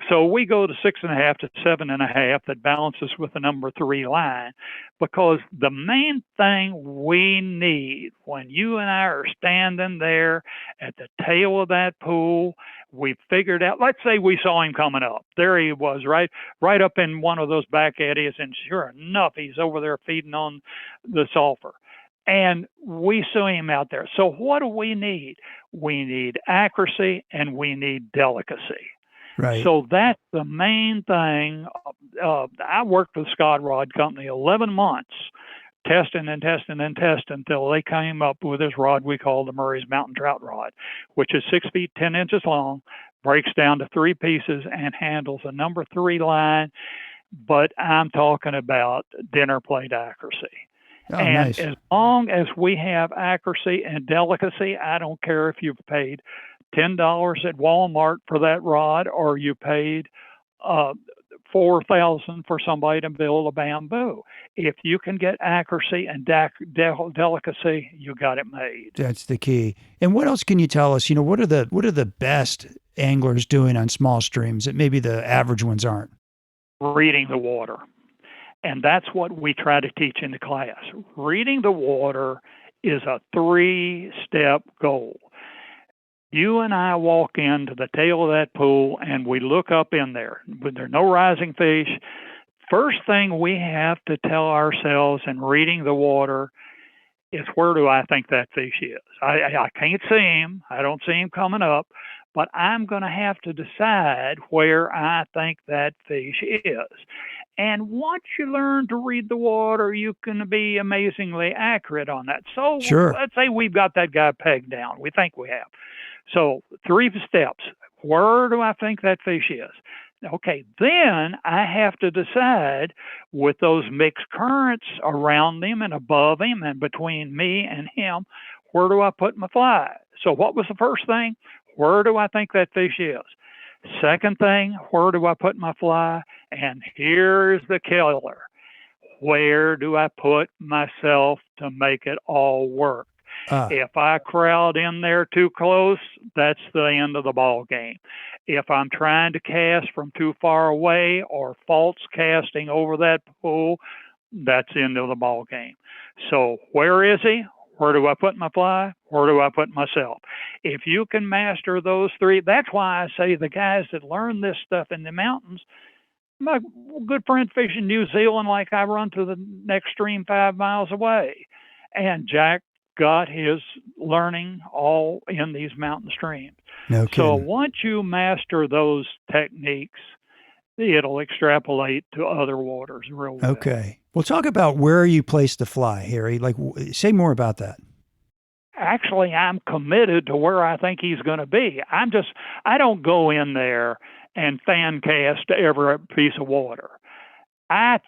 So we go to 6.5 to 7.5 that balances with the number 3 line, because the main thing we need when you and I are standing there at the tail of that pool, we figured out, let's say we saw him coming up. There he was, right up in one of those back eddies, and sure enough, he's over there feeding on the sulfur. And we saw him out there. So what do we need? We need accuracy and we need delicacy. Right. So that's the main thing. I worked for the Scott Rod Company 11 months, testing and testing and testing until they came up with this rod we call the Murray's Mountain Trout Rod, which is 6 feet 10 inches long, breaks down to 3 pieces, and handles a number 3 line. But I'm talking about dinner plate accuracy. Oh, And nice. as long as we have accuracy and delicacy, I don't care if you've paid $10 at Walmart for that rod or you paid $4,000 for somebody to build a bamboo. If you can get accuracy and delicacy, you got it made. That's the key. And what else can you tell us? What are the best anglers doing on small streams that maybe the average ones aren't? Reading the water. And that's what we try to teach in the class. Reading the water is a 3-step goal. You and I walk into the tail of that pool and we look up in there. When there are no rising fish, first thing we have to tell ourselves in reading the water is, where do I think that fish is? I can't see him. I don't see him coming up, but I'm going to have to decide where I think that fish is. And once you learn to read the water, you can be amazingly accurate on that. So Sure. let's say we've got that guy pegged down. We think we have. So 3 steps. Where do I think that fish is? Okay, then I have to decide, with those mixed currents around him and above him and between me and him, where do I put my fly? So what was the first thing? Where do I think that fish is? Second thing, where do I put my fly? And here's the killer. Where do I put myself to make it all work? If I crowd in there too close, that's the end of the ball game. If I'm trying to cast from too far away or false casting over that pool, that's the end of the ball game. So where is he? Where do I put my fly? Where do I put myself? If you can master those 3, that's why I say the guys that learn this stuff in the mountains, my good friend fishing in New Zealand, like I run to the next stream 5 miles away. And Jack got his learning all in these mountain streams. No So kidding. once you master those techniques, it'll extrapolate to other waters real well. Okay. Well, talk about where you place the fly, Harry. Like, say more about that. Actually, I'm committed to where I think he's going to be. I don't go in there and fan cast every piece of water. I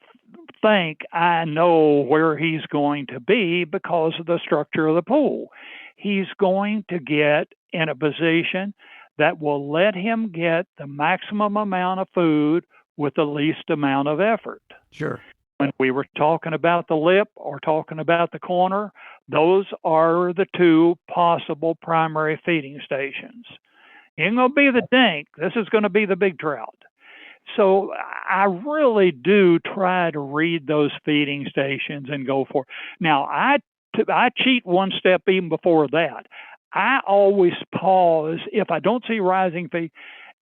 think I know where he's going to be because of the structure of the pool. He's going to get in a position that will let him get the maximum amount of food with the least amount of effort. Sure. When we were talking about the lip or talking about the corner, those are the two possible primary feeding stations. Ain't going to be the dink. This is going to be the big trout. So I really do try to read those feeding stations and go for it. Now, I cheat one step even before that. I always pause if I don't see rising feed,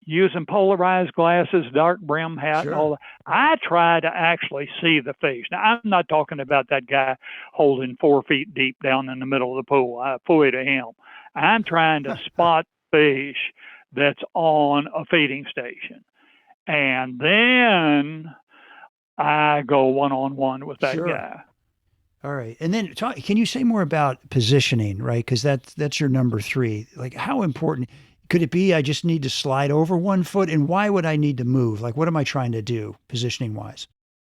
using polarized glasses, dark brim hat, Sure. and all that. I try to actually see the fish. Now, I'm not talking about that guy holding 4 feet deep down in the middle of the pool. I fooey to him. I'm trying to spot fish that's on a feeding station. And then I go one-on-one with that Sure. guy. All right. And then can you say more about positioning, right? Because that's your number 3. Like, how important could it be? I just need to slide over 1 foot, and why would I need to move? Like, what am I trying to do positioning wise?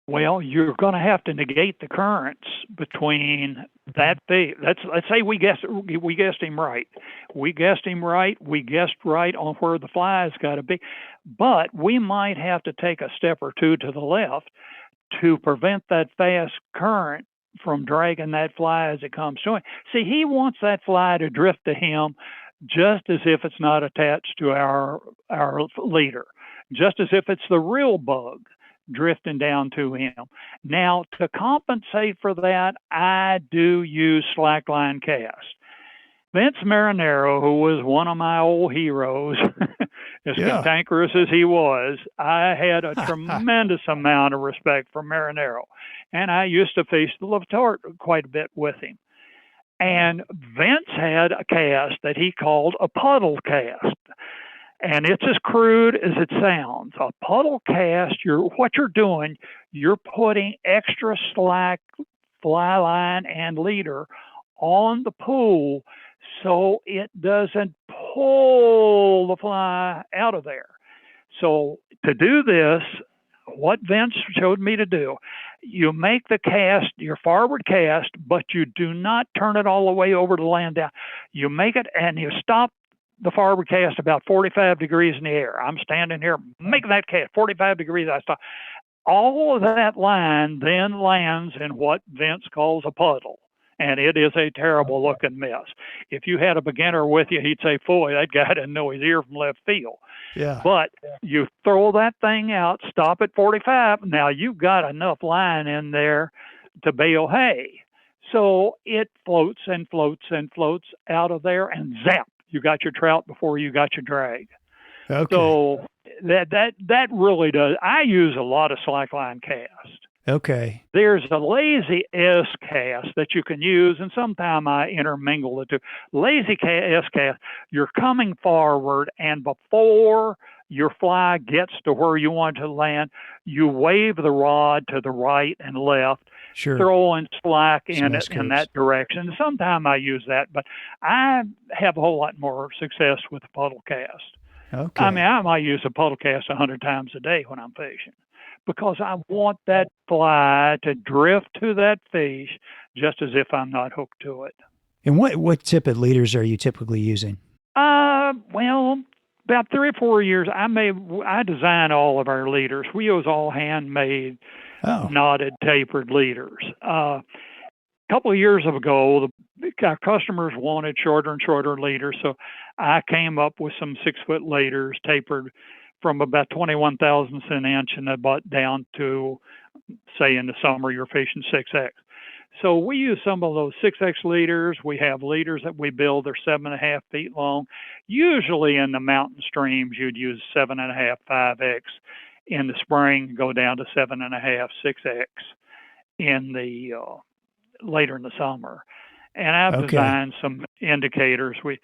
Well, you're going to have to negate the currents between that fish. Let's say we guessed him right. We guessed him right. We guessed right on where the fly's got to be, but we might have to take a step or two to the left to prevent that fast current from dragging that fly as it comes to him. See, he wants that fly to drift to him just as if it's not attached to our leader, just as if it's the real bug drifting down to him. Now, to compensate for that, I do use slackline cast. Vince Marinero, who was one of my old heroes, as cantankerous as he was, I had a tremendous amount of respect for Marinero. And I used to fish the Latort quite a bit with him. And Vince had a cast that he called a puddle cast. And it's as crude as it sounds. A puddle cast, what you're doing, you're putting extra slack, fly line, and leader on the pool so it doesn't pull the fly out of there. So to do this, what Vince showed me to do, you make the cast, your forward cast, but you do not turn it all the way over to land down. You make it and you stop the forward cast about 45 degrees in the air. I'm standing here, making that cast 45 degrees. I stop. All of that line then lands in what Vince calls a puddle. And it is a terrible looking mess. If you had a beginner with you, he'd say, "Boy, that guy didn't know his ear from left field." Yeah. But you throw that thing out, stop at 45. Now you've got enough line in there to bale hay. So it floats and floats and floats out of there, and zap, you got your trout before you got your drag. Okay. So that really does. I use a lot of slackline cast. Okay. There's a lazy S cast that you can use, and sometimes I intermingle the two. Lazy S cast, you're coming forward, and before your fly gets to where you want to land, you wave the rod to the right and left, Sure. throwing slack in S it in curves. that direction. Sometimes I use that, but I have a whole lot more success with the puddle cast. Okay. I mean, I might use a puddle cast 100 times a day when I'm fishing, because I want that fly to drift to that fish just as if I'm not hooked to it. And what tip of leaders are you typically using? Well, about 3 or 4 years, I design all of our leaders. We use all handmade, knotted, tapered leaders. A couple of years ago, our customers wanted shorter and shorter leaders, so I came up with some 6-foot leaders tapered from about 21 thousandths an inch and about down to, say, in the summer, you're fishing 6X. So we use some of those 6X leaders. We have leaders that we build, they're 7.5 feet long. Usually in the mountain streams, you'd use 7.5, 5X. In the spring, go down to 7.5, 6X in the later in the summer. And I've designed some indicators we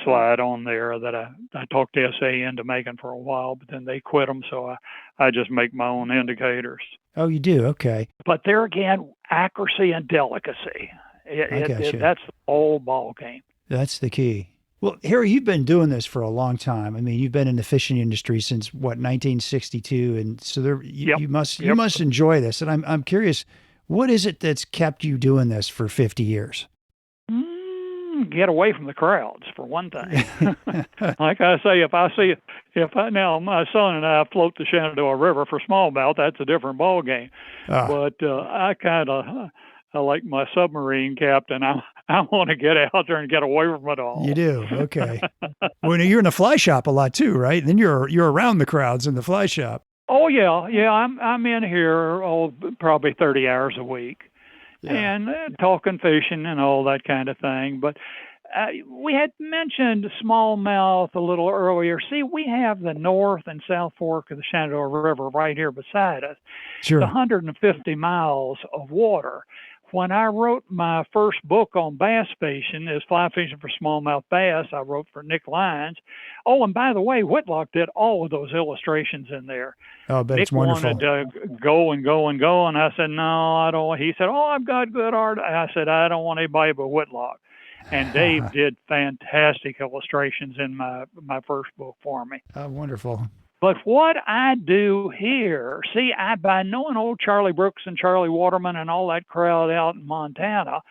slide on there that I talked SA into making for a while, but then they quit them, so I just make my own indicators. Oh, you do? Okay. But there again, accuracy and delicacy. That's the whole ball game. That's the key. Well, Harry, you've been doing this for a long time. I mean, you've been in the fishing industry since, 1962, and so you must enjoy this. And I'm curious, what is it that's kept you doing this for 50 years? Get away from the crowds, for one thing. Like I say, now my son and I float the Shenandoah River for smallmouth, that's a different ball game. But I like my submarine captain. I want to get out there and get away from it all. You do? Okay. Well, you're in the fly shop a lot too, right? Then you're around the crowds in the fly shop. Oh yeah. I'm in here probably 30 hours a week, and talking fishing and all that kind of thing. But we had mentioned smallmouth a little earlier. See, we have the North and South Fork of the Shenandoah River right here beside us. Sure. It's 150 miles of water. When I wrote my first book on bass fishing, is Fly Fishing for Smallmouth Bass, I wrote for Nick Lyons. Oh, and by the way, Whitlock did all of those illustrations in there. Oh, but Nick it's wonderful. wanted to go and go and go, and I said, no, I don't. He said, oh, I've got good art. I said, I don't want anybody but Whitlock. And Dave did fantastic illustrations in my first book for me. Oh, wonderful. But what I do here, see, by knowing old Charlie Brooks and Charlie Waterman and all that crowd out in Montana,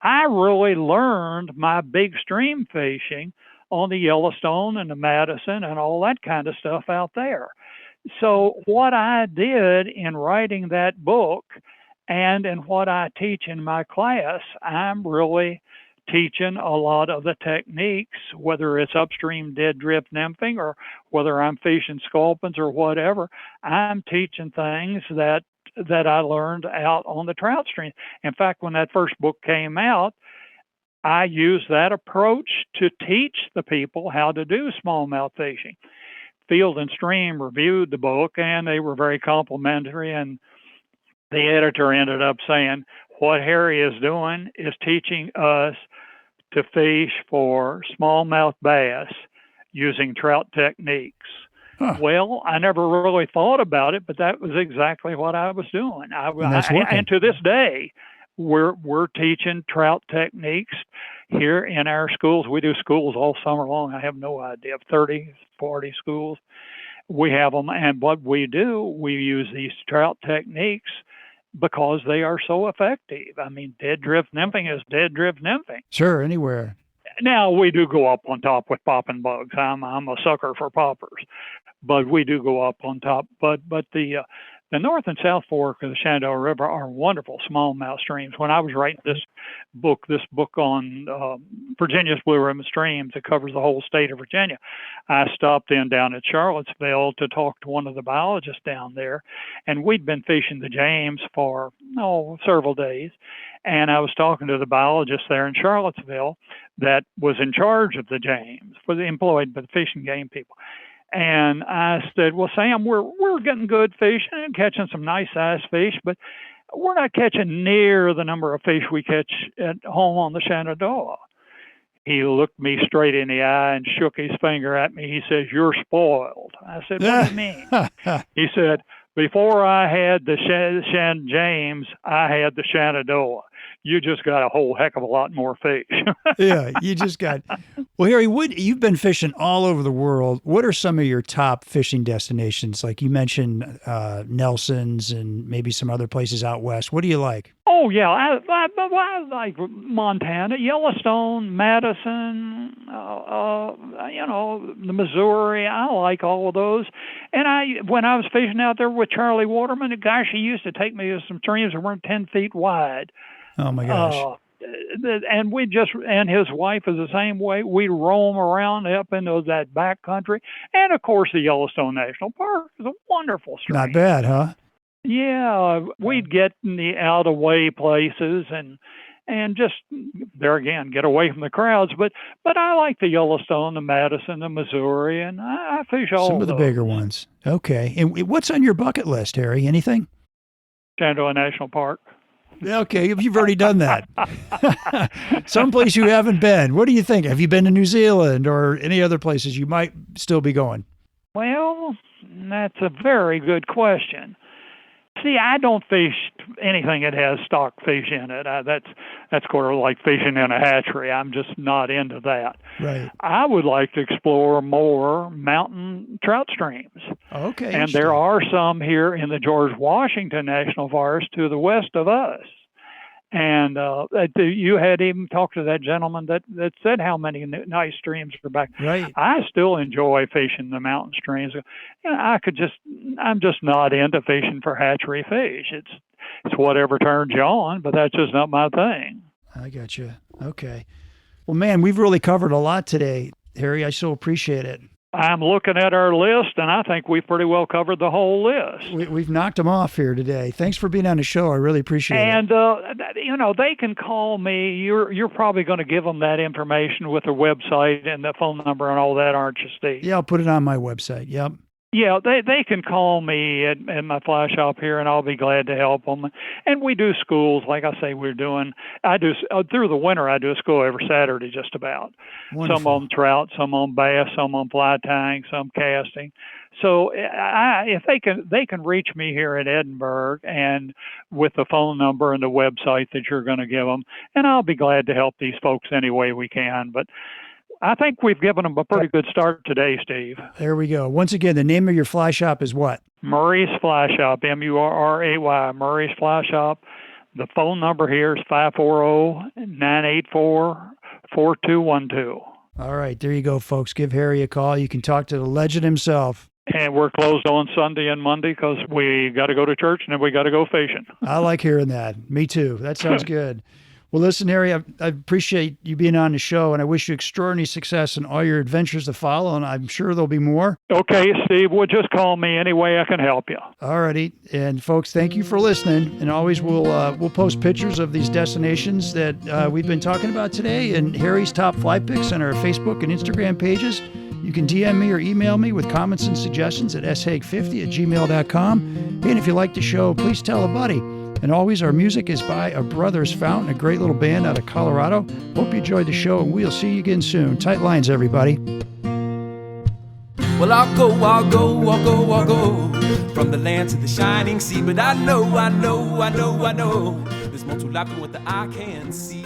I really learned my big stream fishing on the Yellowstone and the Madison and all that kind of stuff out there. So what I did in writing that book and in what I teach in my class, I'm really teaching a lot of the techniques, whether it's upstream dead drift nymphing or whether I'm fishing sculpins or whatever. I'm teaching things that I learned out on the trout stream. In fact, when that first book came out, I used that approach to teach the people how to do smallmouth fishing. Field and Stream reviewed the book, and they were very complimentary, and the editor ended up saying, what Harry is doing is teaching us to fish for smallmouth bass using trout techniques. Huh. Well, I never really thought about it, but that was exactly what I was doing. And to this day, we're teaching trout techniques here in our schools. We do schools all summer long. I have no idea, 30, 40 schools. We have them, and what we do, we use these trout techniques because they are so effective. I mean, dead drift nymphing is dead drift nymphing. Sure, anywhere. Now, we do go up on top with popping bugs. I'm a sucker for poppers, but we do go up on top. But the North and South Fork of the Shenandoah River are wonderful smallmouth streams. When I was writing this book on Virginia's Blue Ribbon Streams that covers the whole state of Virginia, I stopped in down at Charlottesville to talk to one of the biologists down there, and we'd been fishing the James for several days. And I was talking to the biologist there in Charlottesville that was in charge of the James, employed by the Fish and Game people. And I said, well, Sam, we're getting good fishing and catching some nice sized fish, but we're not catching near the number of fish we catch at home on the Shenandoah. He looked me straight in the eye and shook his finger at me. He says, you're spoiled. I said, what do you mean? He said, before I had the James, I had the Shenandoah. You just got a whole heck of a lot more fish. Yeah, you just got. Well, Harry, you've been fishing all over the world. What are some of your top fishing destinations? Like you mentioned Nelson's and maybe some other places out west. What do you like? Oh, yeah. I like Montana, Yellowstone, Madison, the Missouri. I like all of those. And when I was fishing out there with Charlie Waterman, gosh, he used to take me to some streams that weren't 10 feet wide. Oh, my gosh. And his wife is the same way. We roam around up into that back country. And, of course, the Yellowstone National Park is a wonderful stream. Not bad, huh? Yeah, we'd get in the out-of-way places and just, there again, get away from the crowds. But I like the Yellowstone, the Madison, the Missouri, and I fish all some of the those. bigger ones. Okay. And what's on your bucket list, Harry? Anything? Shenandoah National Park. Okay, you've already done that. Someplace you haven't been. What do you think? Have you been to New Zealand or any other places you might still be going? Well, that's a very good question. See, I don't fish anything that has stock fish in it. That's sort of like fishing in a hatchery. I'm just not into that. Right. I would like to explore more mountain trout streams. Okay. And there are some here in the George Washington National Forest to the west of us. And you had even talked to that gentleman that said how many nice streams are back. Right. I still enjoy fishing the mountain streams. I'm just not into fishing for hatchery fish. It's whatever turns you on, but that's just not my thing. I got you. Okay. Well, man, we've really covered a lot today, Harry. I so appreciate it. I'm looking at our list, and I think we've pretty well covered the whole list. We've knocked them off here today. Thanks for being on the show. I really appreciate it. And they can call me. You're probably going to give them that information with their website and the phone number and all that, aren't you, Steve? Yeah, I'll put it on my website. Yep. Yeah, they can call me at my fly shop here, and I'll be glad to help them. And we do schools, like I say, I do through the winter. I do a school every Saturday, just about. Wonderful. Some on trout, some on bass, some on fly tying, some casting. So if they can reach me here in Edinburg, and with the phone number and the website that you're going to give them, and I'll be glad to help these folks any way we can. But I think we've given them a pretty good start today, Steve. There we go. Once again, the name of your fly shop is what? Murray's Fly Shop, Murray, Murray's Fly Shop. The phone number here is 540-984-4212. All right, there you go, folks. Give Harry a call. You can talk to the legend himself. And we're closed on Sunday and Monday because we got to go to church and then we got to go fishing. I like hearing that. Me too. That sounds good. Well, listen, Harry, I appreciate you being on the show, and I wish you extraordinary success in all your adventures to follow, and I'm sure there'll be more. Okay, Steve, well, just call me any way I can help you. All righty. And, folks, thank you for listening. And always we'll post pictures of these destinations that we've been talking about today and Harry's top fly picks on our Facebook and Instagram pages. You can DM me or email me with comments and suggestions at shaig50@gmail.com. And if you like the show, please tell a buddy. And always, our music is by A Brothers Fountain, a great little band out of Colorado. Hope you enjoyed the show, and we'll see you again soon. Tight lines, everybody. Well, I'll go from the land to the shining sea. But I know there's more to life than what the eye can see.